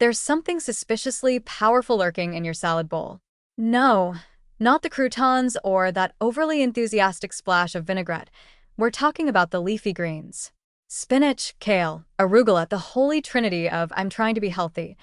There's something suspiciously powerful lurking in your salad bowl. No, not the croutons or that overly enthusiastic splash of vinaigrette. We're talking about the leafy greens. Spinach, kale, arugula, the holy trinity of "I'm trying to be healthy,"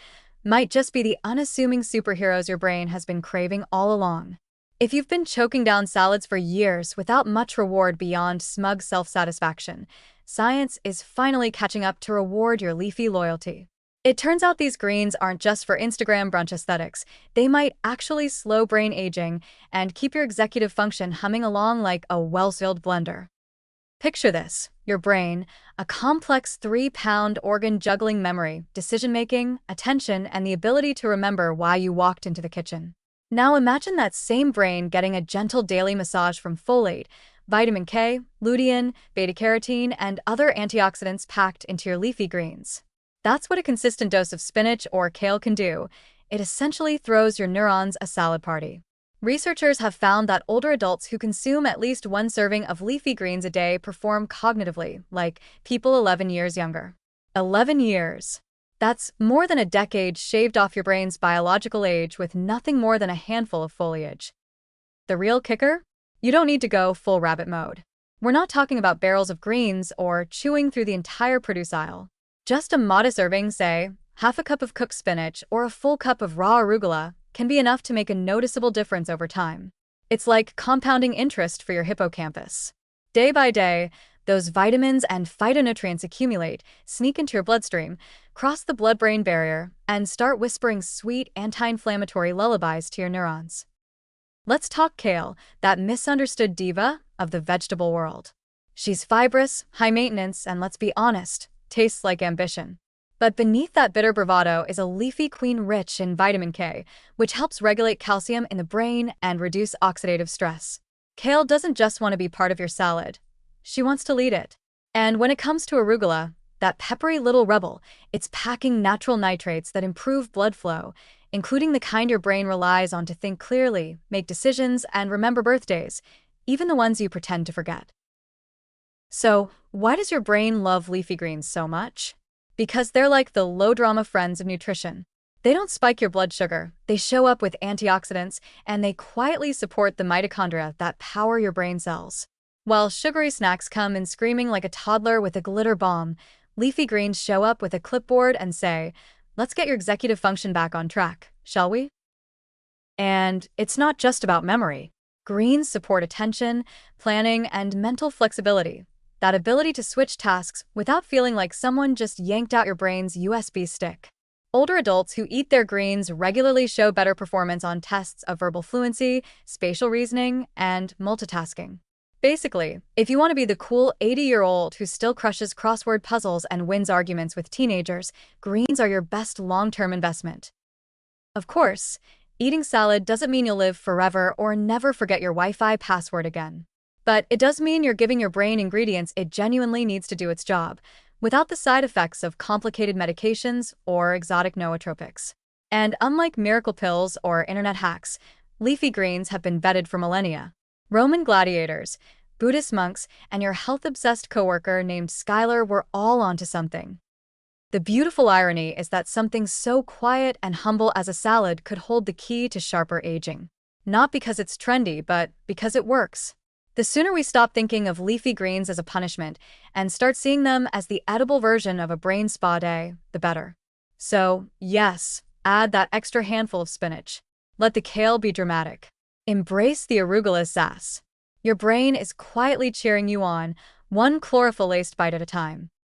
might just be the unassuming superheroes your brain has been craving all along. If you've been choking down salads for years without much reward beyond smug self-satisfaction, science is finally catching up to reward your leafy loyalty. It turns out these greens aren't just for Instagram brunch aesthetics. They might actually slow brain aging and keep your executive function humming along like a well-sealed blender. Picture this: your brain, a complex 3-pound organ juggling memory, decision-making, attention, and the ability to remember why you walked into the kitchen. Now imagine that same brain getting a gentle daily massage from folate, vitamin K, lutein, beta-carotene, and other antioxidants packed into your leafy greens. That's what a consistent dose of spinach or kale can do. It essentially throws your neurons a salad party. Researchers have found that older adults who consume at least one serving of leafy greens a day perform cognitively like people 11 years younger. 11 years. That's more than a decade shaved off your brain's biological age with nothing more than a handful of foliage. The real kicker? You don't need to go full rabbit mode. We're not talking about barrels of greens or chewing through the entire produce aisle. Just a modest serving, say, half a cup of cooked spinach or a full cup of raw arugula, can be enough to make a noticeable difference over time. It's like compounding interest for your hippocampus. Day by day, those vitamins and phytonutrients accumulate, sneak into your bloodstream, cross the blood-brain barrier, and start whispering sweet anti-inflammatory lullabies to your neurons. Let's talk kale, that misunderstood diva of the vegetable world. She's fibrous, high maintenance, and let's be honest, tastes like ambition. But beneath that bitter bravado is a leafy queen rich in vitamin K, which helps regulate calcium in the brain and reduce oxidative stress. Kale doesn't just want to be part of your salad. She wants to lead it. And when it comes to arugula, that peppery little rebel, it's packing natural nitrates that improve blood flow, including the kind your brain relies on to think clearly, make decisions, and remember birthdays, even the ones you pretend to forget. So, why does your brain love leafy greens so much? Because they're like the low-drama friends of nutrition. They don't spike your blood sugar, they show up with antioxidants, and they quietly support the mitochondria that power your brain cells. While sugary snacks come in screaming like a toddler with a glitter bomb, leafy greens show up with a clipboard and say, "Let's get your executive function back on track, shall we?" And it's not just about memory. Greens support attention, planning, and mental flexibility. That ability to switch tasks without feeling like someone just yanked out your brain's USB stick. Older adults who eat their greens regularly show better performance on tests of verbal fluency, spatial reasoning, and multitasking. Basically, if you want to be the cool 80-year-old who still crushes crossword puzzles and wins arguments with teenagers, greens are your best long-term investment. Of course, eating salad doesn't mean you'll live forever or never forget your Wi-Fi password again. But it does mean you're giving your brain ingredients it genuinely needs to do its job, without the side effects of complicated medications or exotic nootropics. And unlike miracle pills or internet hacks, leafy greens have been vetted for millennia. Roman gladiators, Buddhist monks, and your health-obsessed coworker named Skylar were all onto something. The beautiful irony is that something so quiet and humble as a salad could hold the key to sharper aging. Not because it's trendy, but because it works. The sooner we stop thinking of leafy greens as a punishment and start seeing them as the edible version of a brain spa day, the better. So, yes, add that extra handful of spinach. Let the kale be dramatic. Embrace the arugula's sass. Your brain is quietly cheering you on, one chlorophyll-laced bite at a time.